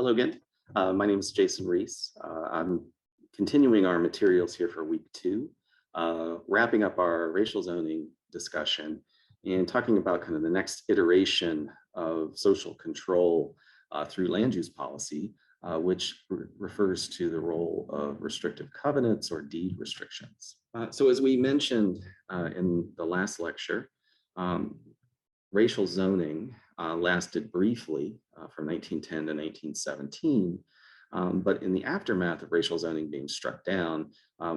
Hello again. My name is Jason Reece. I'm continuing our materials here for week 2, wrapping up our racial zoning discussion and talking about kind of the next iteration of social control through land use policy, which refers to the role of restrictive covenants or deed restrictions. So as we mentioned in the last lecture, racial zoning lasted briefly from 1910 to 1917, but in the aftermath of racial zoning being struck down,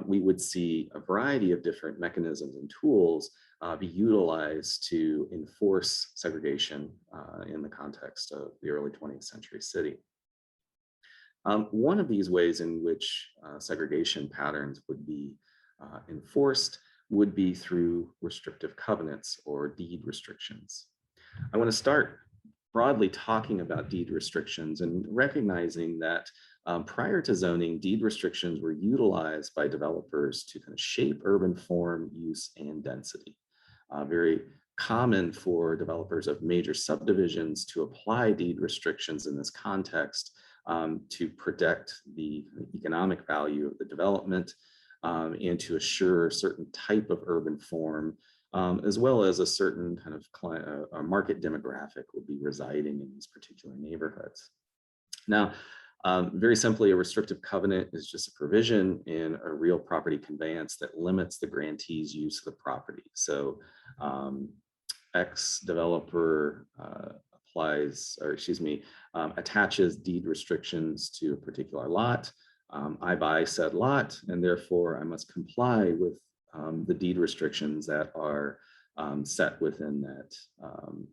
we would see a variety of different mechanisms and tools be utilized to enforce segregation in the context of the early 20th century city. One of these ways in which segregation patterns would be enforced would be through restrictive covenants or deed restrictions. I want to start broadly talking about deed restrictions and recognizing that prior to zoning, deed restrictions were utilized by developers to kind of shape urban form, use, and density. Very common for developers of major subdivisions to apply deed restrictions in this context to protect the economic value of the development and to assure a certain type of urban form, as well as a certain kind of market demographic would be residing in these particular neighborhoods. Now, very simply, a restrictive covenant is just a provision in a real property conveyance that limits the grantee's use of the property. So X developer attaches deed restrictions to a particular lot. I buy said lot, and therefore I must comply with the deed restrictions that are set within that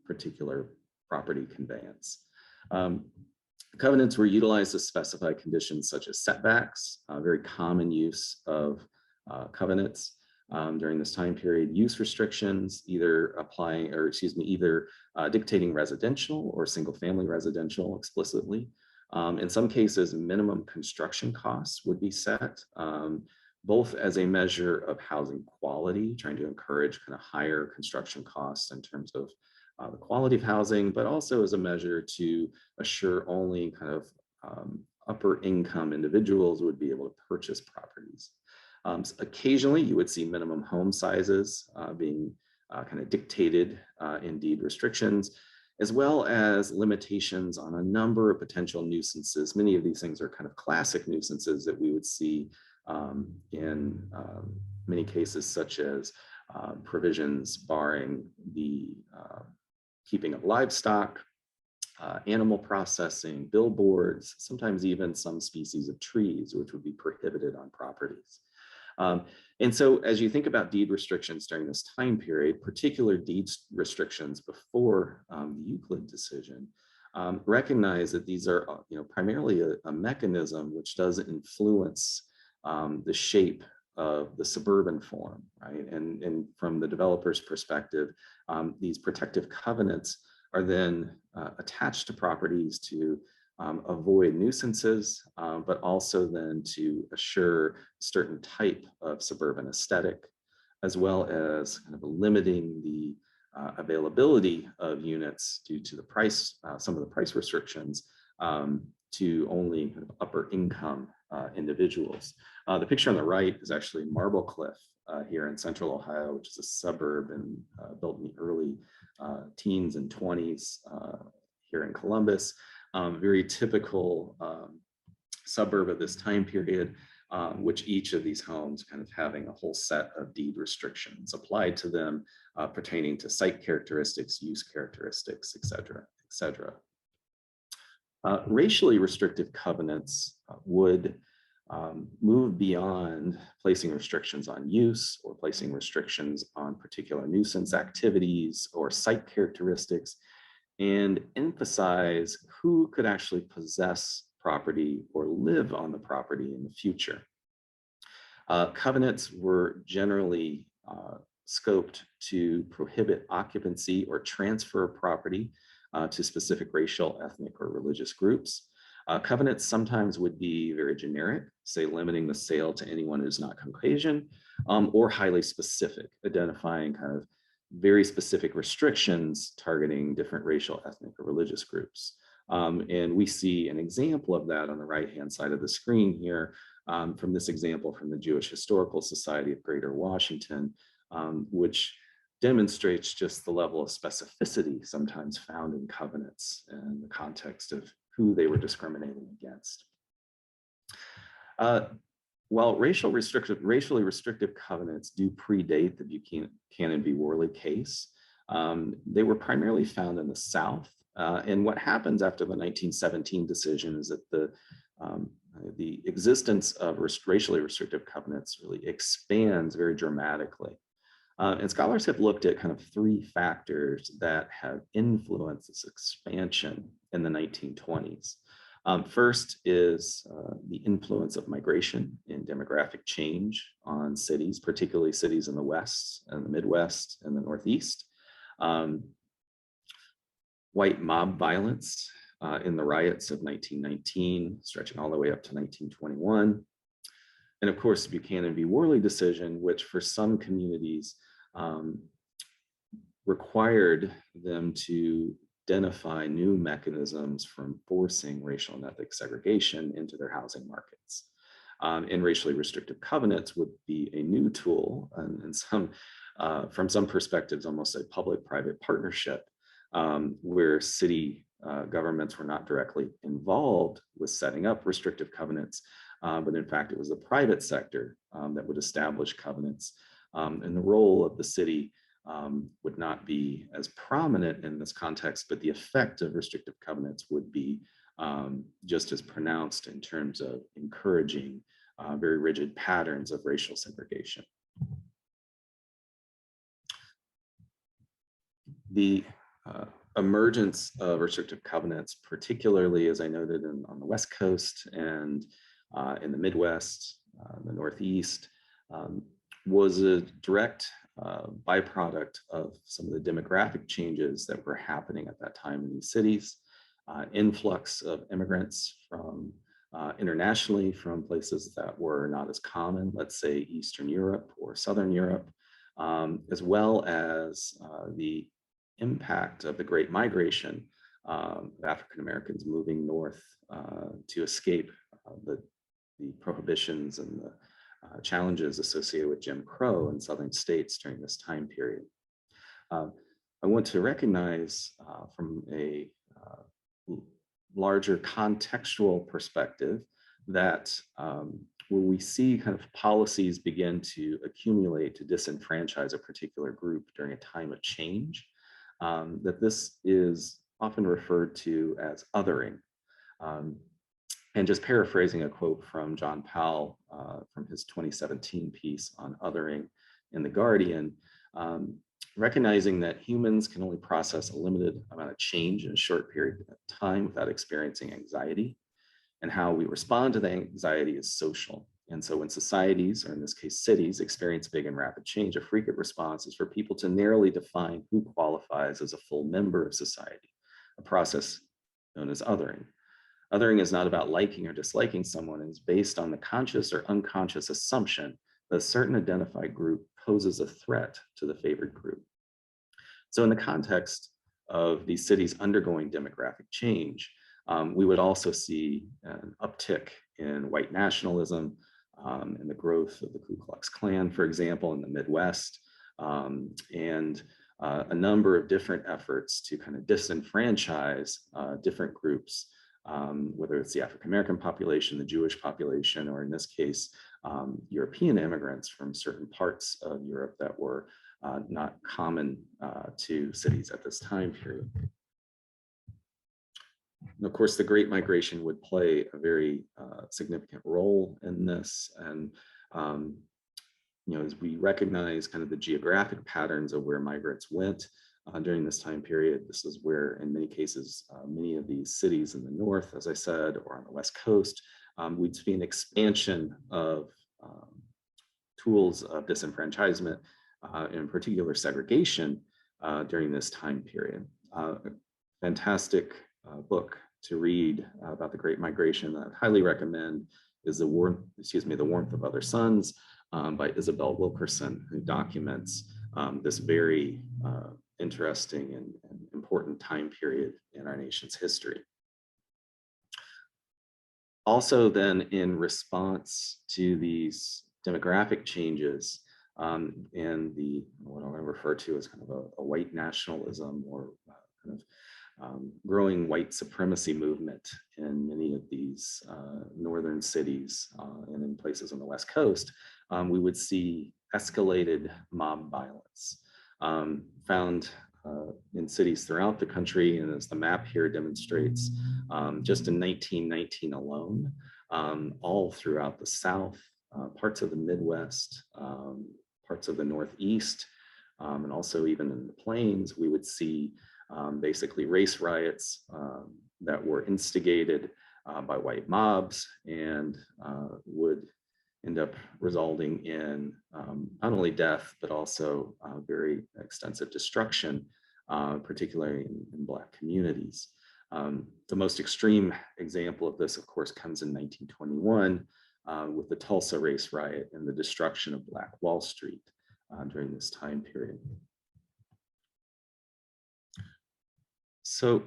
particular property conveyance. Covenants were utilized to specify conditions such as setbacks, very common use of covenants during this time period. Use restrictions, either dictating residential or single-family residential explicitly. In some cases, minimum construction costs would be set, both as a measure of housing quality, trying to encourage kind of higher construction costs in terms of the quality of housing, but also as a measure to assure only kind of upper income individuals would be able to purchase properties. Occasionally, you would see minimum home sizes being kind of dictated in deed restrictions, as well as limitations on a number of potential nuisances. Many of these things are kind of classic nuisances that we would see in many cases, such as provisions barring the keeping of livestock, animal processing, billboards, sometimes even some species of trees, which would be prohibited on properties. And so as you think about deed restrictions during this time period, particular deed restrictions before the Euclid decision, recognize that these are primarily a mechanism which does influence the shape of the suburban form, right? And from the developer's perspective, these protective covenants are then attached to properties to avoid nuisances, but also then to assure a certain type of suburban aesthetic, as well as kind of limiting the availability of units due to the price, some of the price restrictions to only kind of upper income individuals. The picture on the right is actually Marble Cliff here in central Ohio, which is a suburb and built in the early teens and 20s here in Columbus. Very typical suburb of this time period, which each of these homes kind of having a whole set of deed restrictions applied to them pertaining to site characteristics, use characteristics, et cetera, et cetera. Racially restrictive covenants would move beyond placing restrictions on use or placing restrictions on particular nuisance activities or site characteristics, and emphasize who could actually possess property or live on the property in the future. Covenants were generally scoped to prohibit occupancy or transfer of property to specific racial, ethnic, or religious groups. Covenants sometimes would be very generic, say limiting the sale to anyone who's not Caucasian, or highly specific, identifying kind of very specific restrictions targeting different racial, ethnic, or religious groups. And we see an example of that on the right-hand side of the screen here, from this example from the Jewish Historical Society of Greater Washington, which demonstrates just the level of specificity sometimes found in covenants and the context of who they were discriminating against. While racially restrictive covenants do predate the Buchanan v. Worley case, they were primarily found in the South. And what happens after the 1917 decision is that the existence of racially restrictive covenants really expands very dramatically. And scholars have looked at kind of three factors that have influenced this expansion in the 1920s. First is the influence of migration and demographic change on cities, particularly cities in the West and the Midwest and the Northeast. White mob violence in the riots of 1919, stretching all the way up to 1921. And of course, the Buchanan v. Worley decision, which for some communities required them to identify new mechanisms for enforcing racial and ethnic segregation into their housing markets. And racially restrictive covenants would be a new tool, and from some perspectives, almost a public-private partnership, where city governments were not directly involved with setting up restrictive covenants, but in fact, it was the private sector that would establish covenants. And the role of the city would not be as prominent in this context, but the effect of restrictive covenants would be just as pronounced in terms of encouraging very rigid patterns of racial segregation. The emergence of restrictive covenants, particularly as I noted on the West Coast and in the Midwest, the Northeast, was a direct byproduct of some of the demographic changes that were happening at that time in these cities. Influx of immigrants from internationally from places that were not as common, let's say Eastern Europe or Southern Europe, as well as the impact of the Great Migration of African Americans moving north to escape the prohibitions and the challenges associated with Jim Crow in southern states during this time period. I want to recognize from a larger contextual perspective that where we see kind of policies begin to accumulate to disenfranchise a particular group during a time of change, that this is often referred to as othering. And just paraphrasing a quote from John Powell from his 2017 piece on othering in The Guardian, recognizing that humans can only process a limited amount of change in a short period of time without experiencing anxiety, and how we respond to the anxiety is social. And so when societies, or in this case cities, experience big and rapid change, a frequent response is for people to narrowly define who qualifies as a full member of society, a process known as othering. Othering is not about liking or disliking someone. It is based on the conscious or unconscious assumption that a certain identified group poses a threat to the favored group. So in the context of these cities undergoing demographic change, we would also see an uptick in white nationalism and the growth of the Ku Klux Klan, for example, in the Midwest, and a number of different efforts to kind of disenfranchise different groups, whether it's the African American population, the Jewish population, or in this case, European immigrants from certain parts of Europe that were not common to cities at this time period. And of course, the Great Migration would play a very significant role in this. And as we recognize kind of the geographic patterns of where migrants went during this time period, this is where, in many cases, many of these cities in the north, as I said, or on the West Coast, we'd see an expansion of tools of disenfranchisement, in particular segregation, during this time period. Fantastic book to read about the Great Migration that I highly recommend is The Warmth of Other Suns by Isabel Wilkerson, who documents this very interesting and important time period in our nation's history. Also then in response to these demographic changes and what I refer to as kind of a white nationalism or kind of growing white supremacy movement in many of these northern cities and in places on the West Coast, we would see escalated mob violence found in cities throughout the country. And as the map here demonstrates, just in 1919 alone, all throughout the South, parts of the Midwest, parts of the Northeast, and also even in the plains, we would see basically race riots that were instigated by white mobs and would end up resulting in not only death, but also very extensive destruction, particularly in Black communities. The most extreme example of this, of course, comes in 1921 with the Tulsa race riot and the destruction of Black Wall Street during this time period. So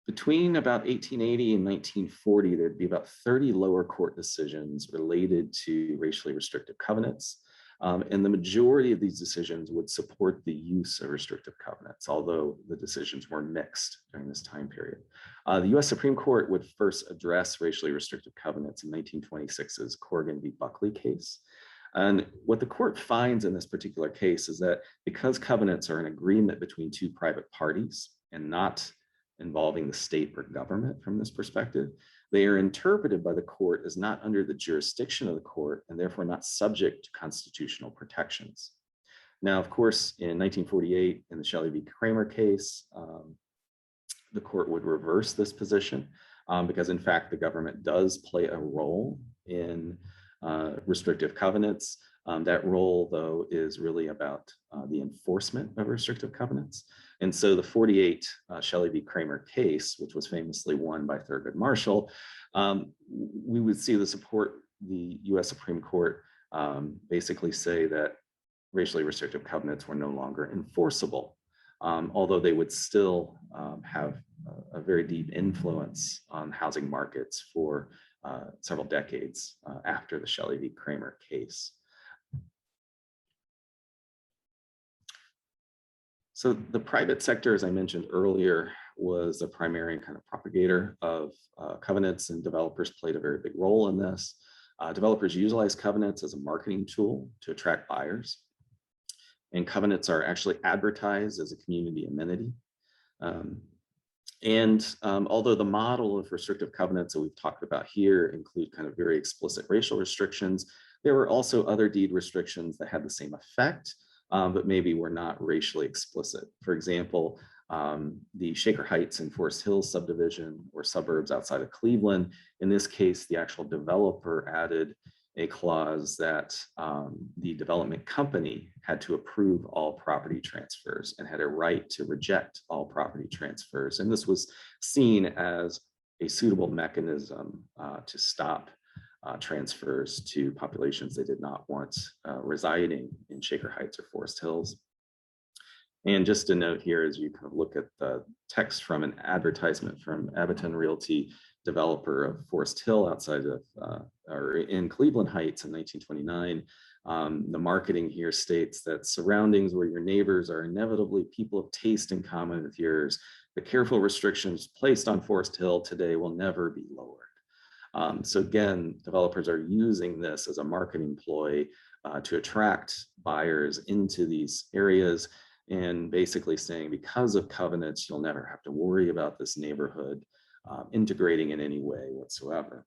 between about 1880 and 1940, there'd be about 30 lower court decisions related to racially restrictive covenants. And the majority of these decisions would support the use of restrictive covenants, although the decisions were mixed during this time period. The US Supreme Court would first address racially restrictive covenants in 1926's Corrigan v. Buckley case. And what the court finds in this particular case is that because covenants are an agreement between two private parties and not involving the state or government from this perspective, they are interpreted by the court as not under the jurisdiction of the court and therefore not subject to constitutional protections. Now, of course, in 1948, in the Shelley v. Kramer case, the court would reverse this position because in fact, the government does play a role in restrictive covenants. That role, though, is really about the enforcement of restrictive covenants. And so the 48 Shelley v. Kramer case, which was famously won by Thurgood Marshall, we would see the US Supreme Court basically say that racially restrictive covenants were no longer enforceable, although they would still have a very deep influence on housing markets for several decades after the Shelley v. Kramer case. So the private sector, as I mentioned earlier, was the primary kind of propagator of covenants, and developers played a very big role in this. Developers utilize covenants as a marketing tool to attract buyers. And covenants are actually advertised as a community amenity. Although the model of restrictive covenants that we've talked about here include kind of very explicit racial restrictions, there were also other deed restrictions that had the same effect, but maybe were not racially explicit. For example, the Shaker Heights and Forest Hills subdivision or suburbs outside of Cleveland. In this case, the actual developer added a clause that the development company had to approve all property transfers and had a right to reject all property transfers. And this was seen as a suitable mechanism to stop transfers to populations they did not want residing in Shaker Heights or Forest Hills. And just a note here, as you kind of look at the text from an advertisement from Abaton Realty, developer of Forest Hill outside of, or in Cleveland Heights in 1929, the marketing here states that surroundings where your neighbors are inevitably people of taste in common with yours, the careful restrictions placed on Forest Hill today will never be lowered. So again, developers are using this as a marketing ploy to attract buyers into these areas and basically saying, because of covenants, you'll never have to worry about this neighborhood integrating in any way whatsoever.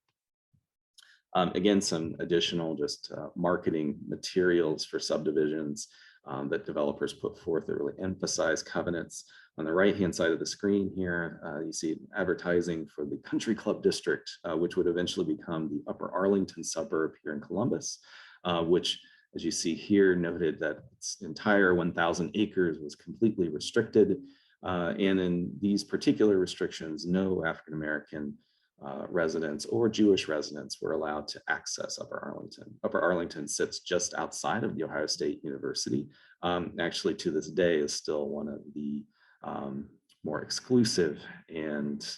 Again, some additional just marketing materials for subdivisions that developers put forth that really emphasize covenants. On the right-hand side of the screen here, you see advertising for the Country Club District, which would eventually become the Upper Arlington suburb here in Columbus, which, as you see here, noted that its entire 1,000 acres was completely restricted. And in these particular restrictions, no African-American residents or Jewish residents were allowed to access Upper Arlington. Upper Arlington sits just outside of the Ohio State University. Actually, to this day, is still one of the more exclusive and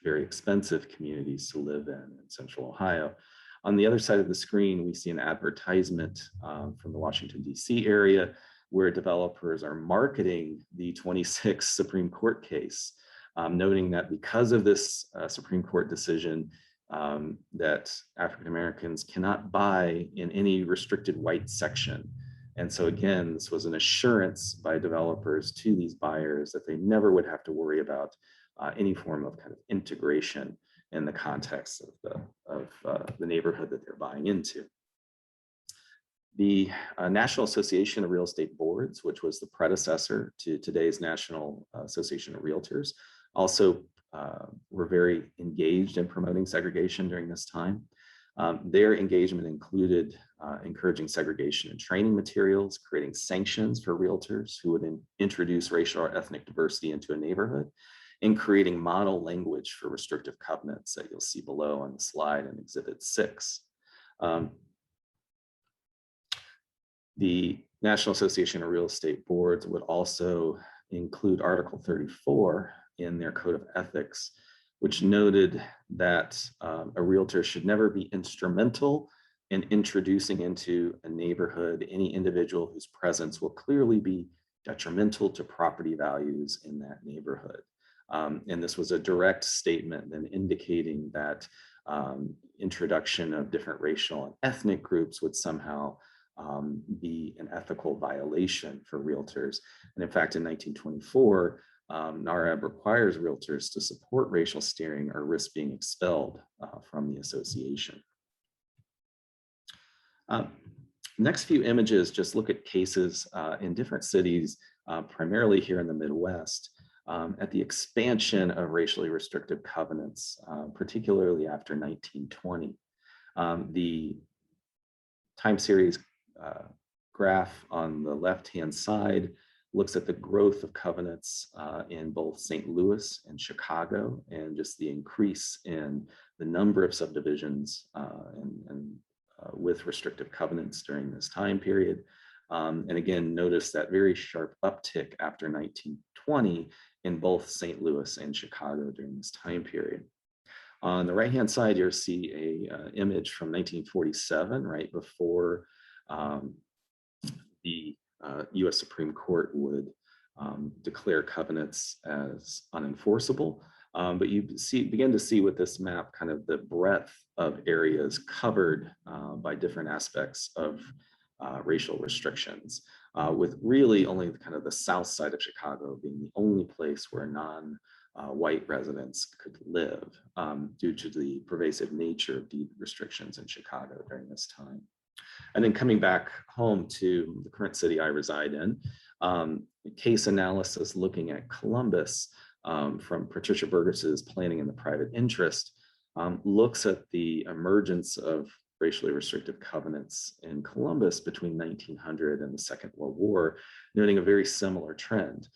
very expensive communities to live in Central Ohio. On the other side of the screen, we see an advertisement from the Washington, D.C. area where developers are marketing the 26th Supreme Court case, noting that because of this Supreme Court decision, that African Americans cannot buy in any restricted white section. And so again, this was an assurance by developers to these buyers that they never would have to worry about any form of kind of integration in the context of the neighborhood that they're buying into. The National Association of Real Estate Boards, which was the predecessor to today's National Association of Realtors, also were very engaged in promoting segregation during this time. Their engagement included encouraging segregation in training materials, creating sanctions for realtors who would introduce racial or ethnic diversity into a neighborhood, and creating model language for restrictive covenants that you'll see below on the slide in Exhibit 6. The National Association of Real Estate Boards would also include Article 34 in their Code of Ethics, which noted that a realtor should never be instrumental in introducing into a neighborhood any individual whose presence will clearly be detrimental to property values in that neighborhood. And this was a direct statement then indicating that introduction of different racial and ethnic groups would somehow be an ethical violation for realtors. And in fact, in 1924, NAREB requires realtors to support racial steering or risk being expelled from the association. Next few images just look at cases in different cities, primarily here in the Midwest, at the expansion of racially restrictive covenants, particularly after 1920. The time series graph on the left-hand side looks at the growth of covenants in both St. Louis and Chicago, and just the increase in the number of subdivisions with restrictive covenants during this time period. And again, notice that very sharp uptick after 1920 in both St. Louis and Chicago during this time period. On the right-hand side, you'll see an image from 1947, right before the US Supreme Court would declare covenants as unenforceable. But you begin to see with this map kind of the breadth of areas covered by different aspects of racial restrictions, with really only kind of the south side of Chicago being the only place where non-white residents could live due to the pervasive nature of deed restrictions in Chicago during this time. And then coming back home to the current city I reside in, case analysis looking at Columbus from Patricia Burgess's Planning in the Private Interest looks at the emergence of racially restrictive covenants in Columbus between 1900 and the Second World War, noting a very similar trend.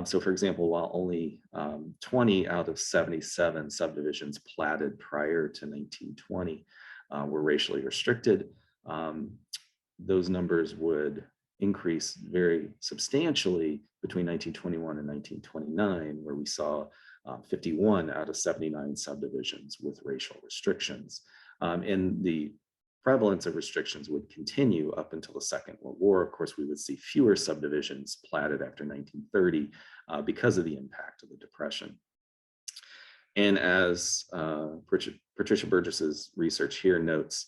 So for example, while only 20 out of 77 subdivisions platted prior to 1920 were racially restricted, those numbers would increase very substantially between 1921 and 1929, where we saw 51 out of 79 subdivisions with racial restrictions. And the prevalence of restrictions would continue up until the Second World War. Of course, we would see fewer subdivisions platted after 1930 because of the impact of the Depression. And as Patricia Burgess's research here notes,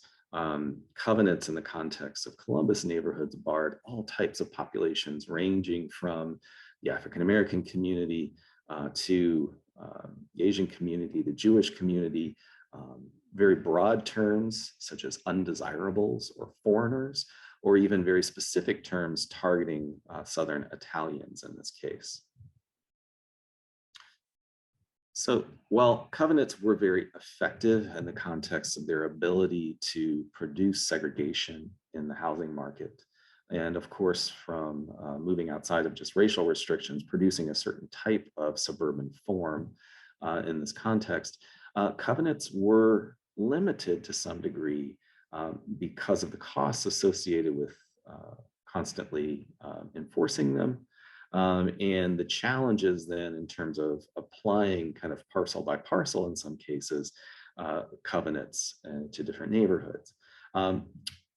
covenants in the context of Columbus neighborhoods barred all types of populations, ranging from the African-American community to the Asian community, the Jewish community, very broad terms such as undesirables or foreigners, or even very specific terms targeting Southern Italians in this case. So while covenants were very effective in the context of their ability to produce segregation in the housing market, and of course from moving outside of just racial restrictions, producing a certain type of suburban form in this context, covenants were limited to some degree because of the costs associated with constantly enforcing them, And the challenges then in terms of applying kind of parcel by parcel in some cases, covenants to different neighborhoods.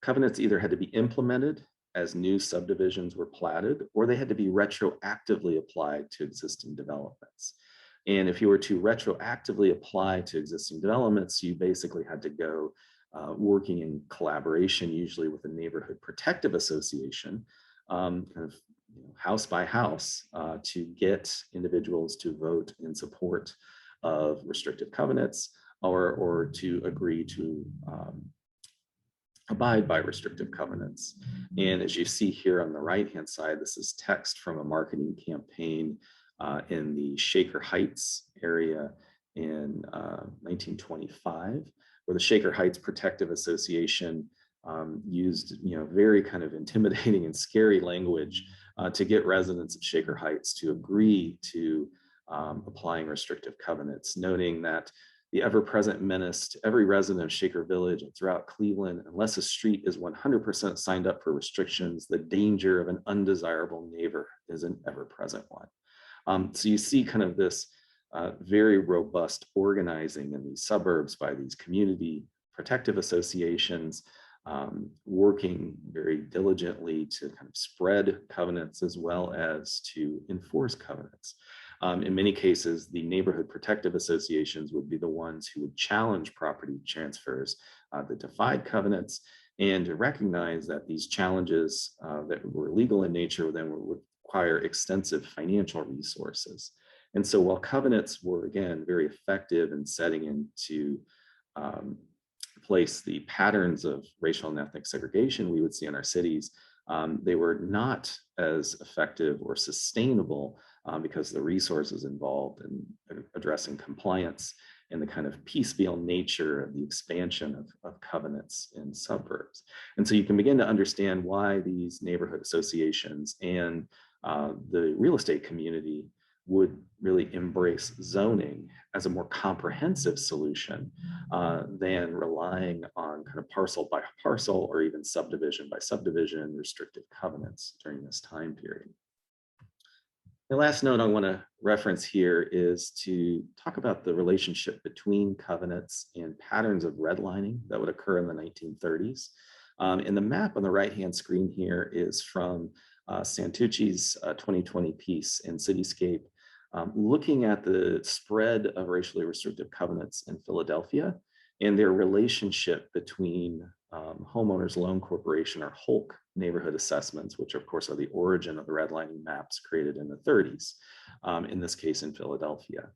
Covenants either had to be implemented as new subdivisions were platted, or they had to be retroactively applied to existing developments. And if you were to retroactively apply to existing developments, you basically had to go working in collaboration, usually with a neighborhood protective association, kind of house by house, to get individuals to vote in support of restrictive covenants, or to agree to abide by restrictive covenants. And as you see here on the right-hand side, this is text from a marketing campaign in the Shaker Heights area in 1925, where the Shaker Heights Protective Association used very kind of intimidating and scary language to get residents of Shaker Heights to agree to applying restrictive covenants, noting that the ever-present menace to every resident of Shaker Village and throughout Cleveland, unless a street is 100% signed up for restrictions, the danger of an undesirable neighbor is an ever-present one. So you see kind of this very robust organizing in these suburbs by these community protective associations, working very diligently to kind of spread covenants as well as to enforce covenants. In many cases, the neighborhood protective associations would be the ones who would challenge property transfers that defied covenants, and to recognize that these challenges that were legal in nature then would require extensive financial resources. And so while covenants were, again, very effective in setting into place the patterns of racial and ethnic segregation we would see in our cities, they were not as effective or sustainable because the resources involved in addressing compliance and the kind of piecemeal nature of the expansion of covenants in suburbs. And so you can begin to understand why these neighborhood associations and the real estate community would really embrace zoning as a more comprehensive solution than relying on kind of parcel by parcel or even subdivision by subdivision restrictive covenants during this time period. The last note I want to reference here is to talk about the relationship between covenants and patterns of redlining that would occur in the 1930s. And the map on the right-hand screen here is from Santucci's 2020 piece in Cityscape, looking at the spread of racially restrictive covenants in Philadelphia and their relationship between Homeowners Loan Corporation, or HOLC, neighborhood assessments, which of course are the origin of the redlining maps created in the 30s, in this case in Philadelphia.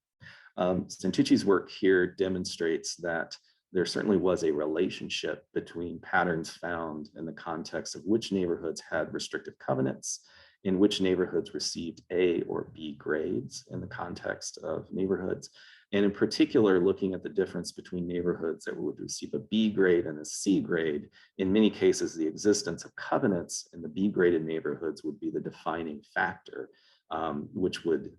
Santucci's work here demonstrates that there certainly was a relationship between patterns found in the context of which neighborhoods had restrictive covenants, in which neighborhoods received A or B grades in the context of neighborhoods, and in particular, looking at the difference between neighborhoods that would receive a B grade and a C grade. In many cases, the existence of covenants in the B graded neighborhoods would be the defining factor, which would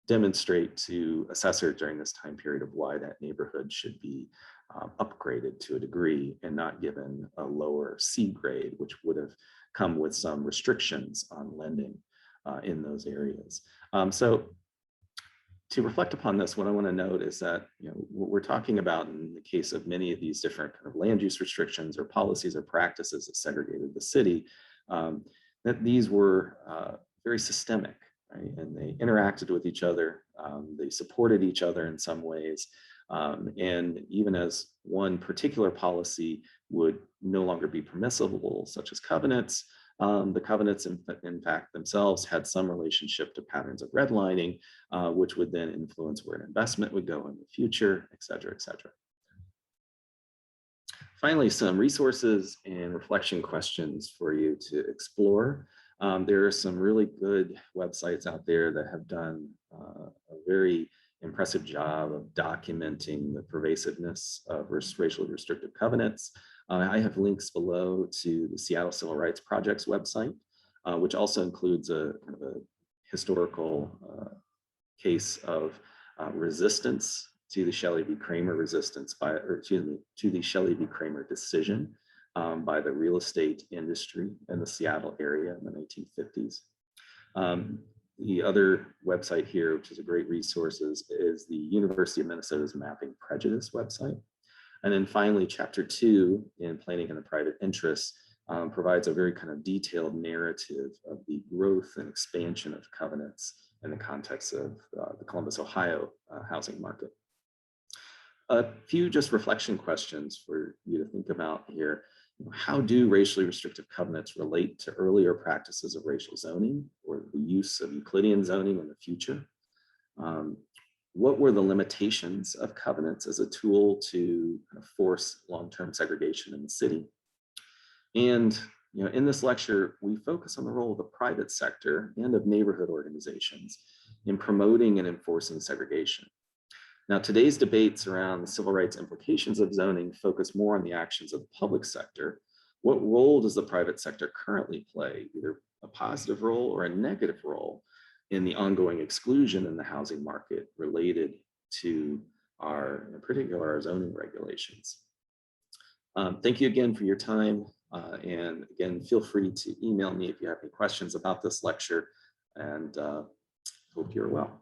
demonstrate to assessors during this time period of why that neighborhood should be upgraded to a degree and not given a lower C grade, which would have come with some restrictions on lending in those areas. So to reflect upon this, what I want to note is that what we're talking about in the case of many of these different kind of land use restrictions or policies or practices that segregated the city, that these were very systemic, right? And they interacted with each other, they supported each other in some ways, and even as one particular policy would no longer be permissible, such as covenants, the covenants in fact themselves had some relationship to patterns of redlining, which would then influence where an investment would go in the future, et cetera, et cetera. Finally, some resources and reflection questions for you to explore. There are some really good websites out there that have done a very impressive job of documenting the pervasiveness of racially restrictive covenants. I have links below to the Seattle Civil Rights Project's website, which also includes a kind of a historical case of resistance to the Shelley v. Kramer to the Shelley v. Kramer decision by the real estate industry in the Seattle area in the 1950s. The other website here, which is a great resource, is the University of Minnesota's Mapping Prejudice website. And then finally, chapter 2 in Planning and the Private Interests provides a very kind of detailed narrative of the growth and expansion of covenants in the context of the Columbus, Ohio housing market. A few just reflection questions for you to think about here. How do racially restrictive covenants relate to earlier practices of racial zoning or the use of Euclidian zoning in the future? What were the limitations of covenants as a tool to kind of force long-term segregation in the city? And in this lecture, we focus on the role of the private sector and of neighborhood organizations in promoting and enforcing segregation. Now, today's debates around the civil rights implications of zoning focus more on the actions of the public sector. What role does the private sector currently play, either a positive role or a negative role, in the ongoing exclusion in the housing market related to in particular, our zoning regulations? Thank you again for your time. And again, feel free to email me if you have any questions about this lecture, and hope you're well.